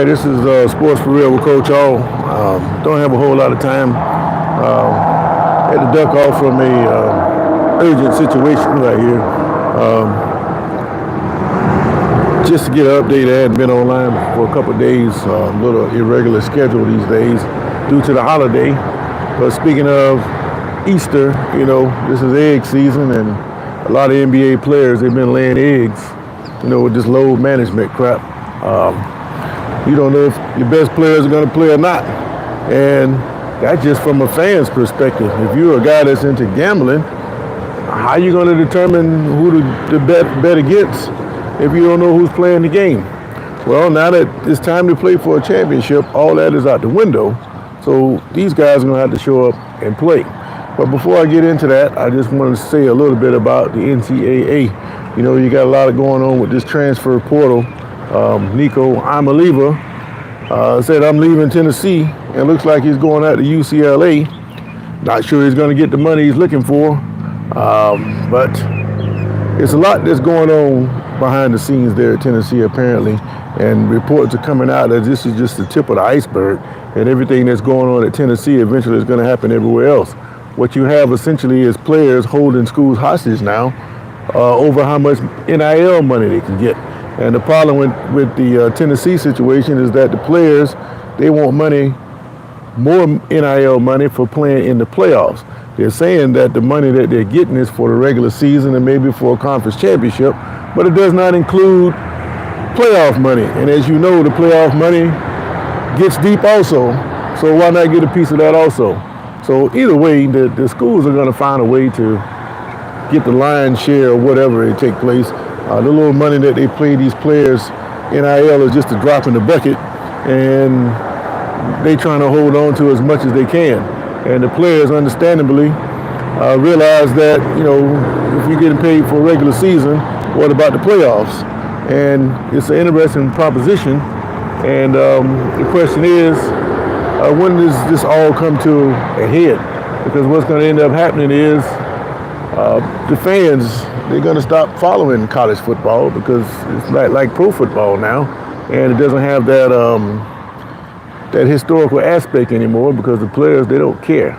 right, this is Sports for Real with Coach Hall. Don't have a whole lot of time. Had to duck off from a urgent situation right here. Just to get an update, I hadn't been online for a couple of days. A little irregular schedule these days due to the holiday. But speaking of Easter, this is egg season, and a lot of NBA players, they've been laying eggs, with this load management crap. You don't know if your best players are going to play or not. And that's just from a fan's perspective. If you're a guy that's into gambling, how are you going to determine who to bet against if you don't know who's playing the game? Well, now that it's time to play for a championship, all that is out the window. So these guys are going to have to show up and play. But before I get into that, I just want to say a little bit about the NCAA. You got a lot of going on with this transfer portal. Nico Imaliva said, I'm leaving Tennessee, and looks like he's going out to UCLA. Not sure he's going to get the money he's looking for, but it's a lot that's going on behind the scenes there at Tennessee, apparently, and reports are coming out that this is just the tip of the iceberg, and everything that's going on at Tennessee eventually is going to happen everywhere else. What you have essentially is players holding schools hostage now over how much NIL money they can get. And the problem with the Tennessee situation is that the players, they want more NIL money for playing in the playoffs. They're saying that the money that they're getting is for the regular season and maybe for a conference championship, but it does not include playoff money. And as you know, the playoff money gets deep also, so why not get a piece of that also? So either way, the schools are going to find a way to get the lion's share of whatever it take place. The little money that they pay these players, NIL, is just a drop in the bucket, and they trying to hold on to as much as they can. And the players, understandably, realize that, if you're getting paid for a regular season, what about the playoffs? And it's an interesting proposition. And the question is, when does this all come to a head? Because what's going to end up happening is the fans, they're going to stop following college football because it's like pro football now, and it doesn't have that historical aspect anymore because the players, they don't care.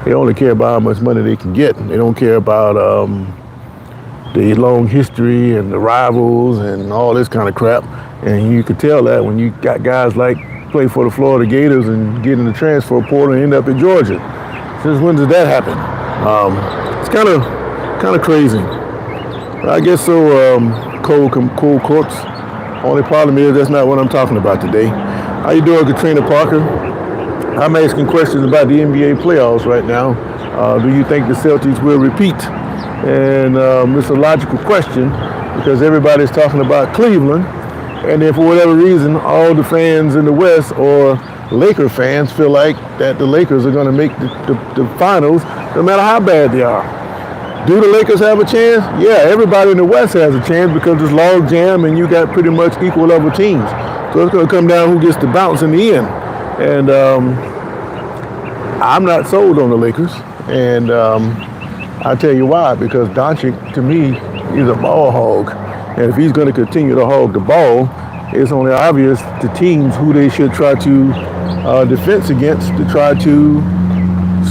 They only care about how much money they can get. They don't care about the long history and the rivals and all this kind of crap. And you could tell that when you got guys like play for the Florida Gators and get in the transfer portal and end up in Georgia. Since when did that happen? It's kind of crazy. I guess so. Cold Courts. Only problem is that's not what I'm talking about today. How you doing, Katrina Parker? I'm asking questions about the NBA playoffs right now. Do you think the Celtics will repeat? And it's a logical question because everybody's talking about Cleveland, and then for whatever reason, all the fans in the West or Laker fans feel like that the Lakers are going to make the finals no matter how bad they are. Do the Lakers have a chance? Yeah, everybody in the West has a chance because it's log jam and you got pretty much equal level teams. So it's going to come down who gets to bounce in the end. And I'm not sold on the Lakers. And I'll tell you why, because Doncic, to me, is a ball hog. And if he's going to continue to hog the ball, it's only obvious to teams who they should try to defense against to try to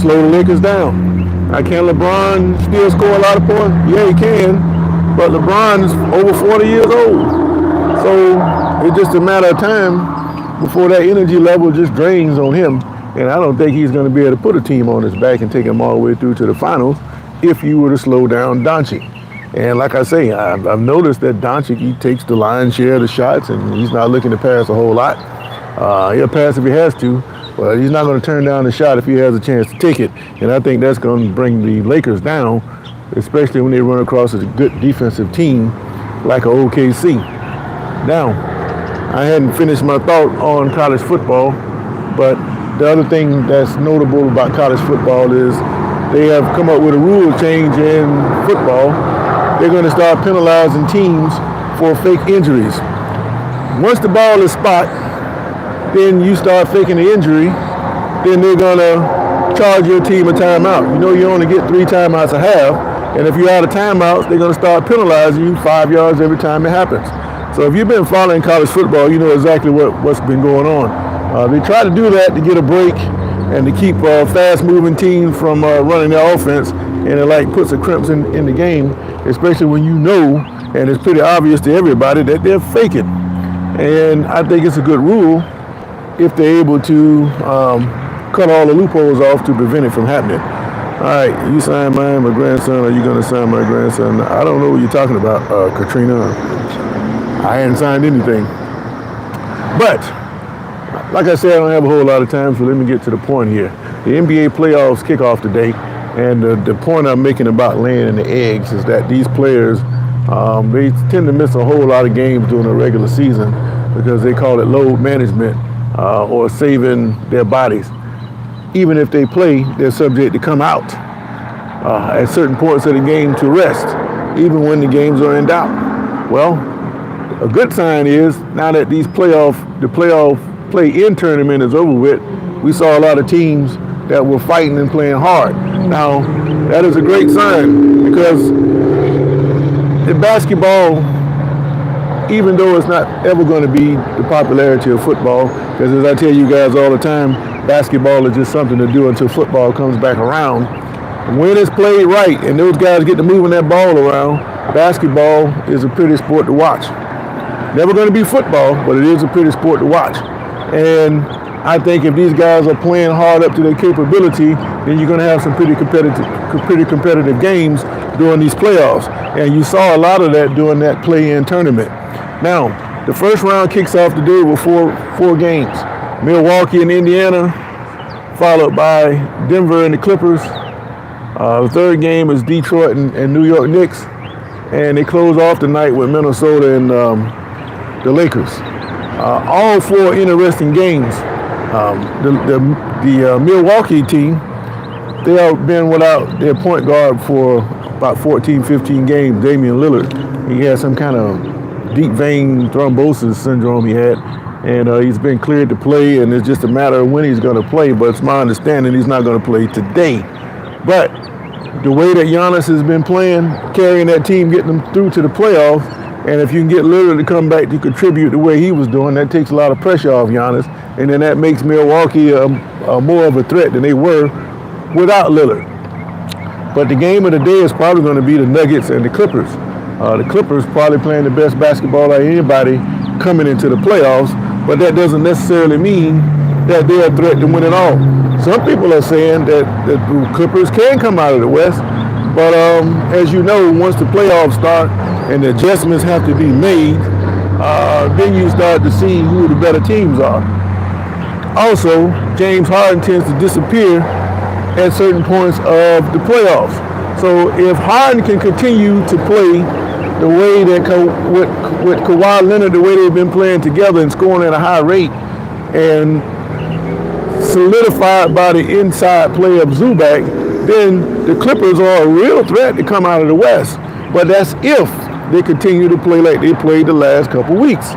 slow the Lakers down. Now, can LeBron still score a lot of points? Yeah, he can. But LeBron is over 40 years old. So it's just a matter of time before that energy level just drains on him. And I don't think he's going to be able to put a team on his back and take him all the way through to the finals if you were to slow down Doncic. And like I say, I've noticed that Doncic, he takes the lion's share of the shots, and he's not looking to pass a whole lot. He'll pass if he has to, but he's not going to turn down the shot if he has a chance to take it. And I think that's going to bring the Lakers down, especially when they run across a good defensive team like a OKC. Now, I hadn't finished my thought on college football, but the other thing that's notable about college football is they have come up with a rule change in football. They're going to start penalizing teams for fake injuries. Once the ball is spot, then you start faking the injury, then they're going to charge your team a timeout. You only get 3 timeouts a half, and if you're out of timeouts, they're going to start penalizing you 5 yards every time it happens. So if you've been following college football, you know exactly what's been going on. They try to do that to get a break and to keep fast-moving teams from running their offense, and it like puts a crimp in the game, especially when you know, and it's pretty obvious to everybody, that they're faking. And I think it's a good rule if they're able to cut all the loopholes off to prevent it from happening. All right, you signed my grandson. Are you going to sign my grandson? I don't know what you're talking about, Katrina. I hadn't signed anything. But, like I said, I don't have a whole lot of time, so let me get to the point here. The NBA playoffs kick off today, and the point I'm making about laying in the eggs is that these players, they tend to miss a whole lot of games during the regular season because they call it load management or saving their bodies. Even if they play, they're subject to come out at certain points of the game to rest, even when the games are in doubt. Well, a good sign is now that the playoff play-in tournament is over with, we saw a lot of teams that were fighting and playing hard. Now, that is a great sign because in basketball, even though it's not ever going to be the popularity of football, because as I tell you guys all the time, basketball is just something to do until football comes back around. When it's played right and those guys get to moving that ball around, basketball is a pretty sport to watch. Never going to be football, but it is a pretty sport to watch. And I think if these guys are playing hard up to their capability, then you're going to have some pretty competitive games during these playoffs. And you saw a lot of that during that play-in tournament. Now, the first round kicks off today with four games. Milwaukee and Indiana, followed by Denver and the Clippers. The third game is Detroit and New York Knicks. And they close off the night with Minnesota and the Lakers. All four interesting games. The Milwaukee team, they have been without their point guard for about 14, 15 games, Damian Lillard. He had some kind of deep vein thrombosis syndrome he had. And he's been cleared to play, and it's just a matter of when he's going to play. But it's my understanding he's not going to play today. But the way that Giannis has been playing, carrying that team, getting them through to the playoffs, and if you can get Lillard to come back to contribute the way he was doing, that takes a lot of pressure off Giannis. And then that makes Milwaukee more of a threat than they were without Lillard. But the game of the day is probably going to be the Nuggets and the Clippers. The Clippers probably playing the best basketball like anybody coming into the playoffs, but that doesn't necessarily mean that they're a threat to win it all. Some people are saying that the Clippers can come out of the West, but as you know, once the playoffs start and the adjustments have to be made, then you start to see who the better teams are. Also, James Harden tends to disappear at certain points of the playoffs. So if Harden can continue to play the way that with Kawhi Leonard, the way they've been playing together and scoring at a high rate, and solidified by the inside play of Zubac, then the Clippers are a real threat to come out of the West. But that's if they continue to play like they played the last couple weeks.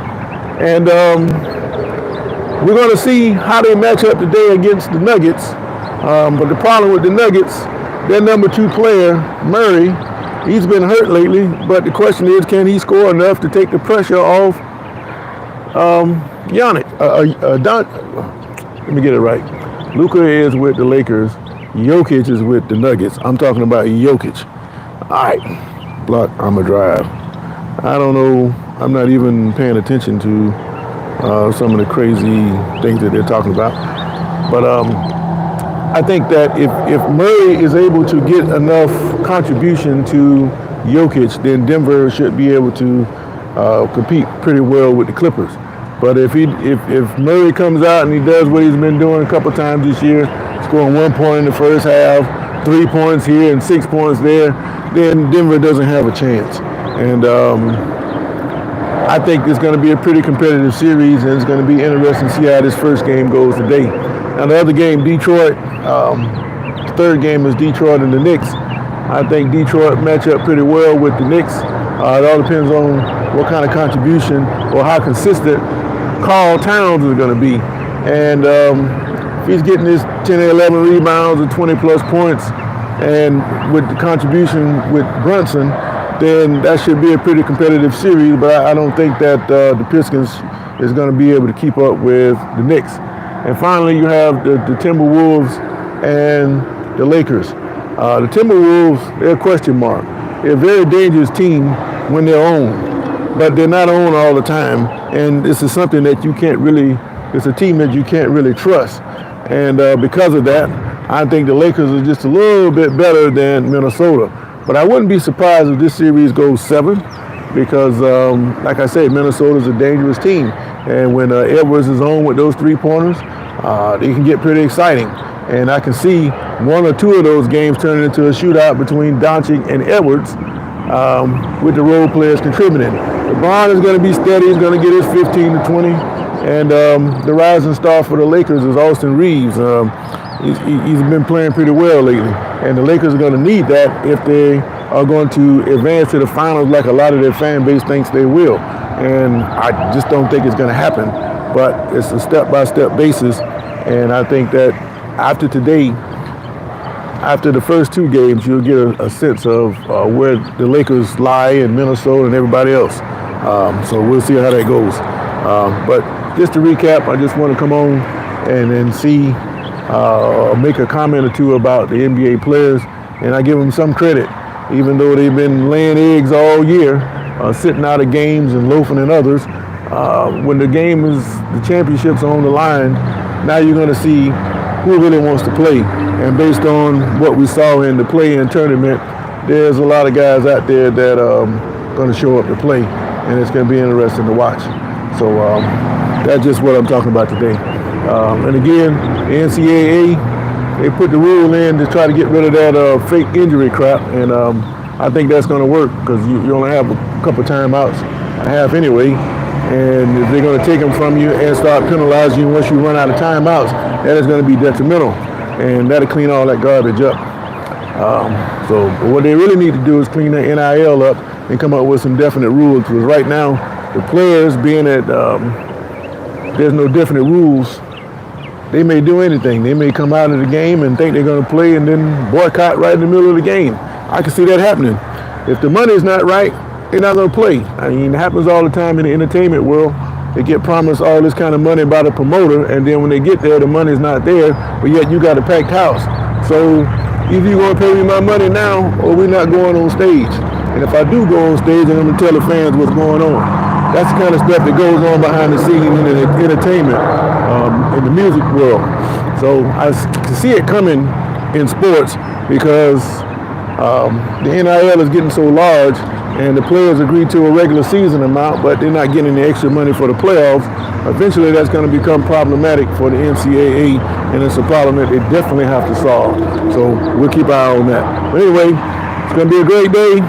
And we're going to see how they match up today against the Nuggets. But the problem with the Nuggets, their number 2 player, Murray, he's been hurt lately. But the question is, can he score enough to take the pressure off Giannis? Let me get it right. Luka is with the Lakers. Jokic is with the Nuggets. I'm talking about Jokic. All right, block, I'm a drive. I don't know. I'm not even paying attention to some of the crazy things that they're talking about. But I think that if Murray is able to get enough contribution to Jokic, then Denver should be able to compete pretty well with the Clippers. But if Murray comes out and he does what he's been doing a couple times this year, scoring 1 point in the first half, 3 points here and 6 points there, then Denver doesn't have a chance. And I think it's going to be a pretty competitive series, and it's going to be interesting to see how this first game goes today. Now the other game, Detroit, the third game is Detroit and the Knicks. I think Detroit match up pretty well with the Knicks. It all depends on what kind of contribution or how consistent Karl Towns is going to be. And if he's getting his 10 or 11 rebounds and 20 plus points, and with the contribution with Brunson, then that should be a pretty competitive series. But I don't think that the Pistons is going to be able to keep up with the Knicks. And finally, you have the Timberwolves and the Lakers. The Timberwolves, they're a question mark. They're a very dangerous team when they're on, but they're not on all the time. And this is something that you can't really, it's a team that you can't really trust. And because of that, I think the Lakers are just a little bit better than Minnesota. But I wouldn't be surprised if this series goes 7 because, like I said, Minnesota's a dangerous team. And when Edwards is on with those 3-pointers, they can get pretty exciting. And I can see 1 or 2 of those games turning into a shootout between Doncic and Edwards with the role players contributing. LeBron is going to be steady. He's going to get his 15 to 20. And the rising star for the Lakers is Austin Reeves. He's been playing pretty well lately. And the Lakers are going to need that if they are going to advance to the finals like a lot of their fan base thinks they will. And I just don't think it's going to happen. But it's a step-by-step basis. And I think that after today, after the first 2 games, you'll get a sense of where the Lakers lie in Minnesota and everybody else. So we'll see how that goes. But just to recap, I just want to come on and see, make a comment or 2 about the NBA players. And I give them some credit, even though they've been laying eggs all year, sitting out of games and loafing in others. When the game is, the championship's on the line, now you're going to see who really wants to play. And based on what we saw in the play-in tournament, there's a lot of guys out there that are going to show up to play, and it's going to be interesting to watch. So that's just what I'm talking about today. And again, the NCAA, they put the rule in to try to get rid of that fake injury crap, and I think that's going to work because you only have a couple timeouts, a half anyway. And if they're going to take them from you and start penalizing you once you run out of timeouts, that is going to be detrimental. And that'll clean all that garbage up. So what they really need to do is clean the NIL up and come up with some definite rules. Because right now, the players, being that there's no definite rules, they may do anything. They may come out of the game and think they're going to play and then boycott right in the middle of the game. I can see that happening. If the money's not right, they're not going to play. I mean, it happens all the time in the entertainment world. They get promised all this kind of money by the promoter, and then when they get there, the money's not there, but yet you got a packed house. So either you're going to pay me my money now, or we're not going on stage. And if I do go on stage, I'm going to tell the fans what's going on. That's the kind of stuff that goes on behind the scenes in the entertainment, in the music world. So I can see it coming in sports because the NIL is getting so large, and the players agree to a regular season amount, but they're not getting the extra money for the playoffs. Eventually, that's going to become problematic for the NCAA, and it's a problem that they definitely have to solve. So we'll keep an eye on that. But anyway, it's going to be a great day.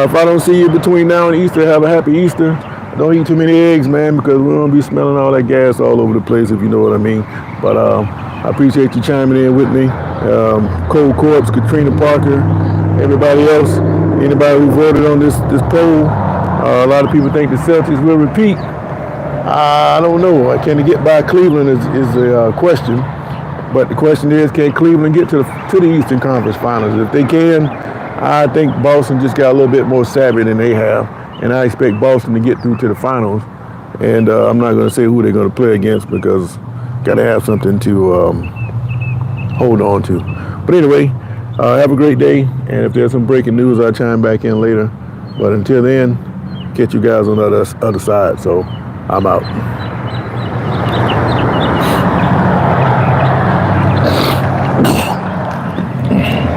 If I don't see you between now and Easter, have a happy Easter. Don't eat too many eggs, man, because we're going to be smelling all that gas all over the place, if you know what I mean. But I appreciate you chiming in with me. Cole Corpse, Katrina Parker, everybody else. Anybody who voted on this poll, a lot of people think the Celtics will repeat. I don't know. Can they get by Cleveland is a question. But the question is, can Cleveland get to the Eastern Conference Finals? If they can, I think Boston just got a little bit more savvy than they have. And I expect Boston to get through to the finals. And I'm not going to say who they're going to play against because got to have something to hold on to. But anyway, have a great day, and if there's some breaking news, I'll chime back in later. But until then, catch you guys on the other side. So I'm out.